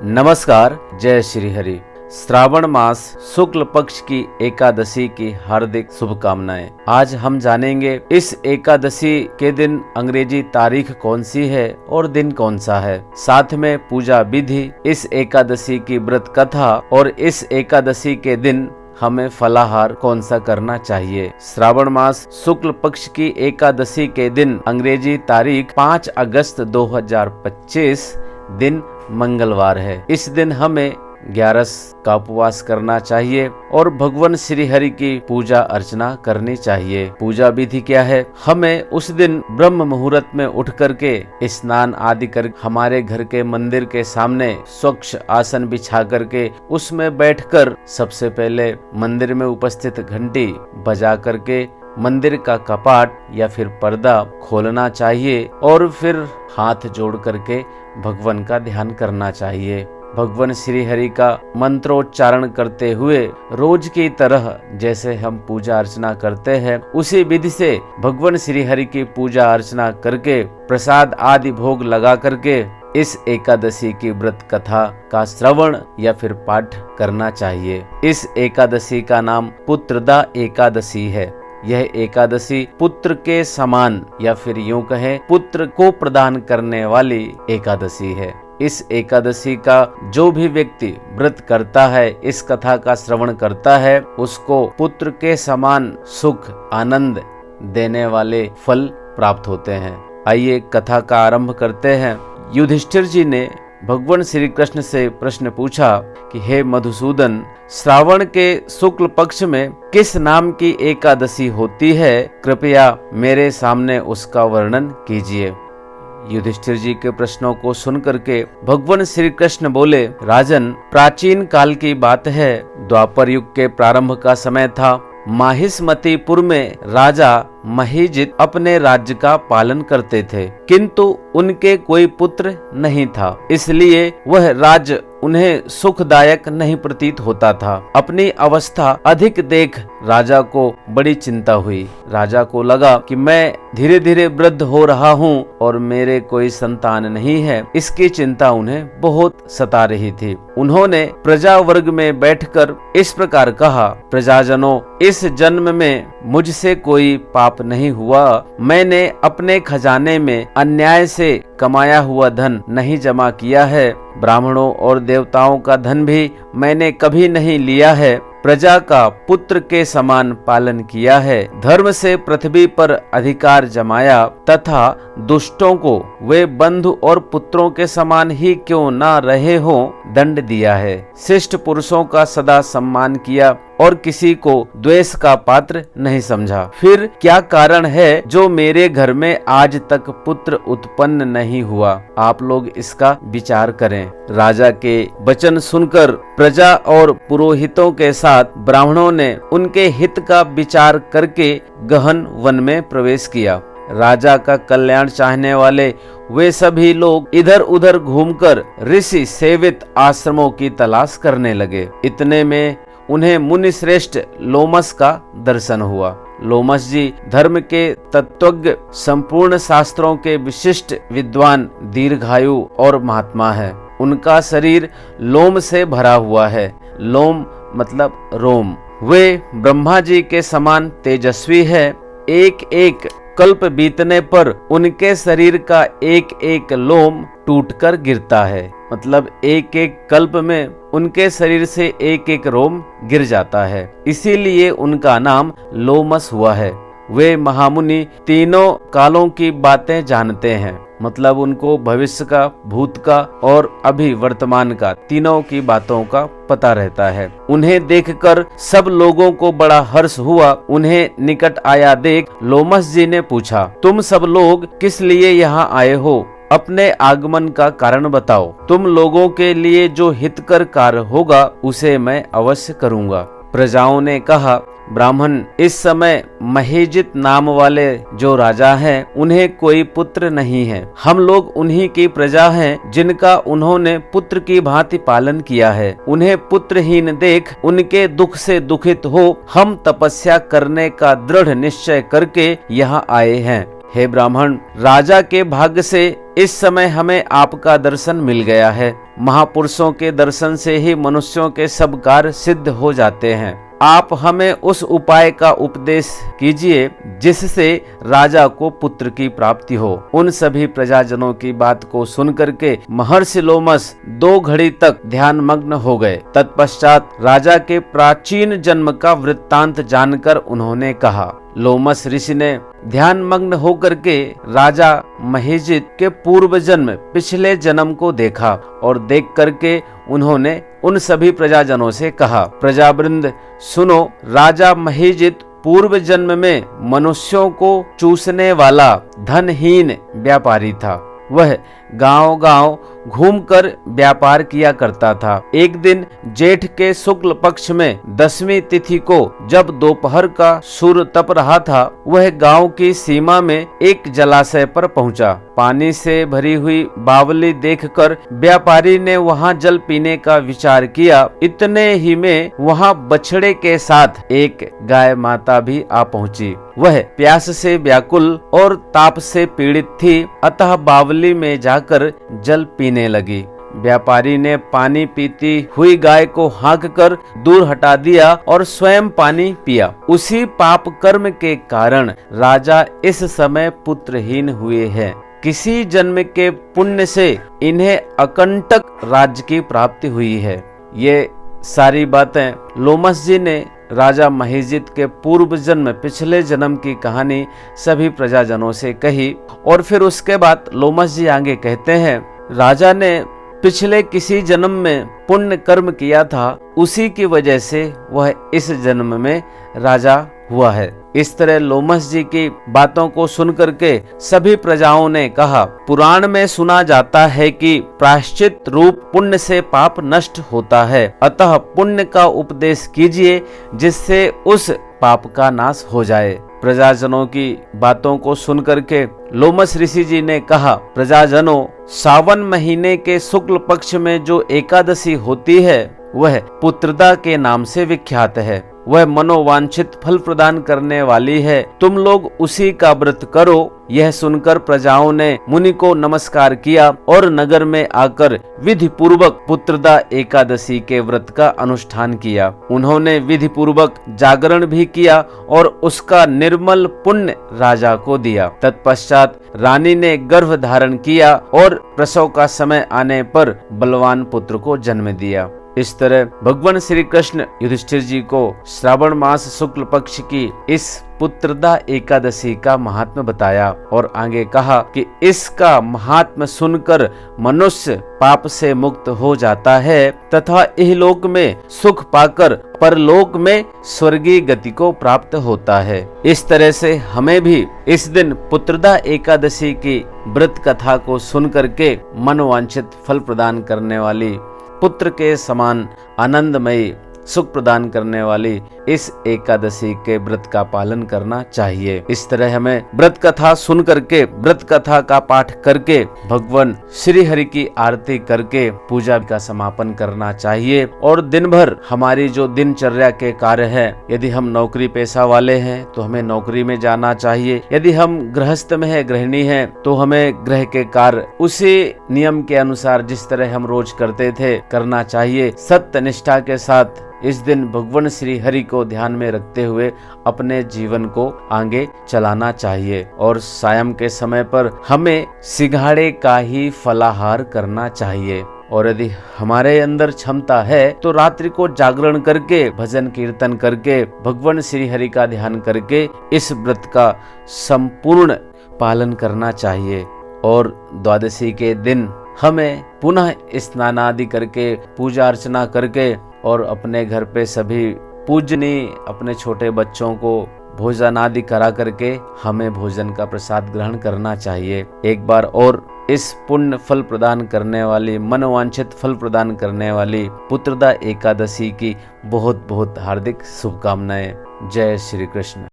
नमस्कार, जय श्री हरि। श्रावण मास शुक्ल पक्ष की एकादशी की हार्दिक शुभकामनाएं। आज हम जानेंगे इस एकादशी के दिन अंग्रेजी तारीख कौन सी है और दिन कौन सा है। साथ में पूजा विधि, इस एकादशी की व्रत कथा और इस एकादशी के दिन हमें फलाहार कौन सा करना चाहिए। श्रावण मास शुक्ल पक्ष की एकादशी के दिन अंग्रेजी तारीख 5 अगस्त 2025 दिन मंगलवार है। इस दिन हमें 11 का उपवास करना चाहिए और भगवान श्री हरि की पूजा अर्चना करनी चाहिए। पूजा विधि क्या है? हमें उस दिन ब्रह्म मुहूर्त में उठ करके स्नान आदि कर हमारे घर के मंदिर के सामने स्वच्छ आसन बिछा करके उसमें बैठकर सबसे पहले मंदिर में उपस्थित घंटी बजा करके मंदिर का कपाट या फिर पर्दा खोलना चाहिए और फिर हाथ जोड़ करके भगवान का ध्यान करना चाहिए। भगवान श्री हरि का मंत्रोच्चारण करते हुए रोज की तरह जैसे हम पूजा अर्चना करते हैं उसी विधि से भगवान श्री हरि की पूजा अर्चना करके प्रसाद आदि भोग लगा करके इस एकादशी की व्रत कथा का श्रवण या फिर पाठ करना चाहिए। इस एकादशी का नाम पुत्रदा एकादशी है। यह एकादशी पुत्र के समान या फिर यूं कहें पुत्र को प्रदान करने वाली एकादशी है। इस एकादशी का जो भी व्यक्ति व्रत करता है, इस कथा का श्रवण करता है, उसको पुत्र के समान सुख आनंद देने वाले फल प्राप्त होते हैं। आइए कथा का आरंभ करते हैं। युधिष्ठिर जी ने भगवान श्री कृष्ण से प्रश्न पूछा कि हे मधुसूदन, श्रावण के शुक्ल पक्ष में किस नाम की एकादशी होती है? कृपया मेरे सामने उसका वर्णन कीजिए। युधिष्ठिर जी के प्रश्नों को सुन करके भगवान श्री कृष्ण बोले, राजन, प्राचीन काल की बात है। द्वापर युग के प्रारंभ का समय था। माहिष्मतीपुर में राजा महीजित अपने राज्य का पालन करते थे, किंतु उनके कोई पुत्र नहीं था, इसलिए वह राज्य उन्हें सुखदायक नहीं प्रतीत होता था। अपनी अवस्था अधिक देख राजा को बड़ी चिंता हुई। राजा को लगा कि मैं धीरे धीरे वृद्ध हो रहा हूँ और मेरे कोई संतान नहीं है। इसकी चिंता उन्हें बहुत सता रही थी। उन्होंने प्रजा वर्ग में बैठकर इस प्रकार कहा, प्रजाजनों, इस जन्म में मुझसे कोई पाप नहीं हुआ। मैंने अपने खजाने में अन्याय से कमाया हुआ धन नहीं जमा किया है। ब्राह्मणों और देवताओं का धन भी मैंने कभी नहीं लिया है। प्रजा का पुत्र के समान पालन किया है। धर्म से पृथ्वी पर अधिकार जमाया तथा दुष्टों को वे बंधु और पुत्रों के समान ही क्यों ना रहे हो दंड दिया है। श्रेष्ठ पुरुषों का सदा सम्मान किया और किसी को द्वेष का पात्र नहीं समझा। फिर क्या कारण है जो मेरे घर में आज तक पुत्र उत्पन्न नहीं हुआ? आप लोग इसका विचार करें। राजा के वचन सुनकर प्रजा और पुरोहितों के साथ ब्राह्मणों ने उनके हित का विचार करके गहन वन में प्रवेश किया। राजा का कल्याण चाहने वाले वे सभी लोग इधर उधर घूमकर ऋषि सेवित आश्रमों की तलाश करने लगे। इतने में उन्हें मुनि श्रेष्ठ लोमस का दर्शन हुआ। लोमस जी धर्म के तत्वज्ञ, संपूर्ण शास्त्रों के विशिष्ट विद्वान, दीर्घायु और महात्मा है। उनका शरीर लोम से भरा हुआ है। लोम मतलब रोम। वे ब्रह्मा जी के समान तेजस्वी है। एक एक कल्प बीतने पर उनके शरीर का एक एक लोम टूटकर गिरता है। मतलब एक एक कल्प में उनके शरीर से एक एक रोम गिर जाता है, इसीलिए उनका नाम लोमस हुआ है। वे महामुनि तीनों कालों की बातें जानते हैं। मतलब उनको भविष्य का, भूत का और अभी वर्तमान का तीनों की बातों का पता रहता है। उन्हें देखकर सब लोगों को बड़ा हर्ष हुआ। उन्हें निकट आया देख लोमस जी ने पूछा, तुम सब लोग किस लिए यहाँ आए हो? अपने आगमन का कारण बताओ। तुम लोगों के लिए जो हितकर कार्य होगा उसे मैं अवश्य करूँगा। प्रजाओं ने कहा, ब्राह्मण, इस समय महीजित नाम वाले जो राजा हैं उन्हें कोई पुत्र नहीं है। हम लोग उन्हीं की प्रजा हैं जिनका उन्होंने पुत्र की भांति पालन किया है। उन्हें पुत्रहीन देख उनके दुख से दुखित हो हम तपस्या करने का दृढ़ निश्चय करके यहाँ आए हैं। हे ब्राह्मण, राजा के भाग्य से इस समय हमें आपका दर्शन मिल गया है। महापुरुषों के दर्शन से ही मनुष्यों के सब कार्य सिद्ध हो जाते हैं। आप हमें उस उपाय का उपदेश कीजिए जिससे राजा को पुत्र की प्राप्ति हो। उन सभी प्रजाजनों की बात को सुनकर के महर्षि लोमस 2 घड़ी तक ध्यान मग्न हो गए। तत्पश्चात राजा के प्राचीन जन्म का वृत्तांत जानकर उन्होंने कहा। लोमस ऋषि ने ध्यान मग्न होकर के राजा महीजित के पूर्व जन्म पिछले जन्म को देखा और देख करके उन्होंने उन सभी प्रजाजनों से कहा, प्रजावृंद सुनो, राजा महीजित पूर्व जन्म में मनुष्यों को चूसने वाला धनहीन व्यापारी था। वह गांव-गांव घूमकर व्यापार किया करता था। एक दिन जेठ के शुक्ल पक्ष में 10वीं तिथि को जब दोपहर का सूर्य तप रहा था, वह गांव की सीमा में एक जलाशय पर पहुंचा। पानी से भरी हुई बावली देखकर व्यापारी ने वहां जल पीने का विचार किया। इतने ही में वहां बछड़े के साथ एक गाय माता भी आ पहुंची। वह प्यास से व्याकुल और ताप से पीड़ित थी, अतः बावली में जाकर जल पीने लगी। व्यापारी ने पानी पीती हुई गाय को हाँक कर दूर हटा दिया और स्वयं पानी पिया। उसी पाप कर्म के कारण राजा इस समय पुत्रहीन हुए हैं। किसी जन्म के पुण्य से इन्हें अकंटक राज्य की प्राप्ति हुई है। ये सारी बातें लोमस जी ने राजा महीजित के पूर्व जन्म पिछले जन्म की कहानी सभी प्रजाजनों से कही। और फिर उसके बाद लोमस जी आगे कहते हैं, राजा ने पिछले किसी जन्म में पुण्य कर्म किया था, उसी की वजह से वह इस जन्म में राजा हुआ है। इस तरह लोमस जी की बातों को सुनकर के सभी प्रजाओं ने कहा, पुराण में सुना जाता है कि प्रायश्चित रूप पुण्य से पाप नष्ट होता है, अतः पुण्य का उपदेश कीजिए जिससे उस पाप का नाश हो जाए। प्रजाजनों की बातों को सुनकर के लोमस ऋषि जी ने कहा, प्रजाजनों, सावन महीने के शुक्ल पक्ष में जो एकादशी होती है वह पुत्रदा के नाम से विख्यात है। वह मनोवांछित फल प्रदान करने वाली है। तुम लोग उसी का व्रत करो। यह सुनकर प्रजाओं ने मुनि को नमस्कार किया और नगर में आकर विधि पूर्वक पुत्रदा एकादशी के व्रत का अनुष्ठान किया। उन्होंने विधि पूर्वक जागरण भी किया और उसका निर्मल पुण्य राजा को दिया। तत्पश्चात रानी ने गर्भ धारण किया और प्रसव का समय आने पर बलवान पुत्र को जन्म दिया। इस तरह भगवान श्री कृष्ण युधिष्ठिर जी को श्रावण मास शुक्ल पक्ष की इस पुत्रदा एकादशी का महात्म्य बताया और आगे कहा कि इसका महात्म्य सुनकर मनुष्य पाप से मुक्त हो जाता है तथा इहलोक में सुख पाकर परलोक में स्वर्गीय गति को प्राप्त होता है। इस तरह से हमें भी इस दिन पुत्रदा एकादशी की व्रत कथा को सुनकर के मनोवांछित फल प्रदान करने वाली, पुत्र के समान आनंदमयी सुख प्रदान करने वाली इस एकादशी के व्रत का पालन करना चाहिए। इस तरह हमें व्रत कथा सुन करके, व्रत कथा का पाठ करके, भगवान श्री हरि की आरती करके पूजा का समापन करना चाहिए। और दिन भर हमारी जो दिनचर्या के कार्य है, यदि हम नौकरी पेशा वाले हैं तो हमें नौकरी में जाना चाहिए। यदि हम गृहस्थ में है, गृहिणी है, तो हमें गृह के कार्य उसी नियम के अनुसार जिस तरह हम रोज करते थे करना चाहिए। सत्य निष्ठा के साथ इस दिन भगवान श्री हरि को ध्यान में रखते हुए अपने जीवन को आगे चलाना चाहिए। और सायं के समय पर हमें सिंघाड़े का ही फलाहार करना चाहिए। और यदि हमारे अंदर क्षमता है तो रात्रि को जागरण करके, भजन कीर्तन करके, भगवान श्री हरि का ध्यान करके इस व्रत का संपूर्ण पालन करना चाहिए। और द्वादशी के दिन हमें पुनः स्नान आदि करके, पूजा अर्चना करके और अपने घर पे सभी पूजनीय अपने छोटे बच्चों को भोजन आदि करा करके हमें भोजन का प्रसाद ग्रहण करना चाहिए। एक बार और इस पुण्य फल प्रदान करने वाली, मनोवांछित फल प्रदान करने वाली पुत्रदा एकादशी की बहुत बहुत हार्दिक शुभकामनाएं। जय श्री कृष्ण।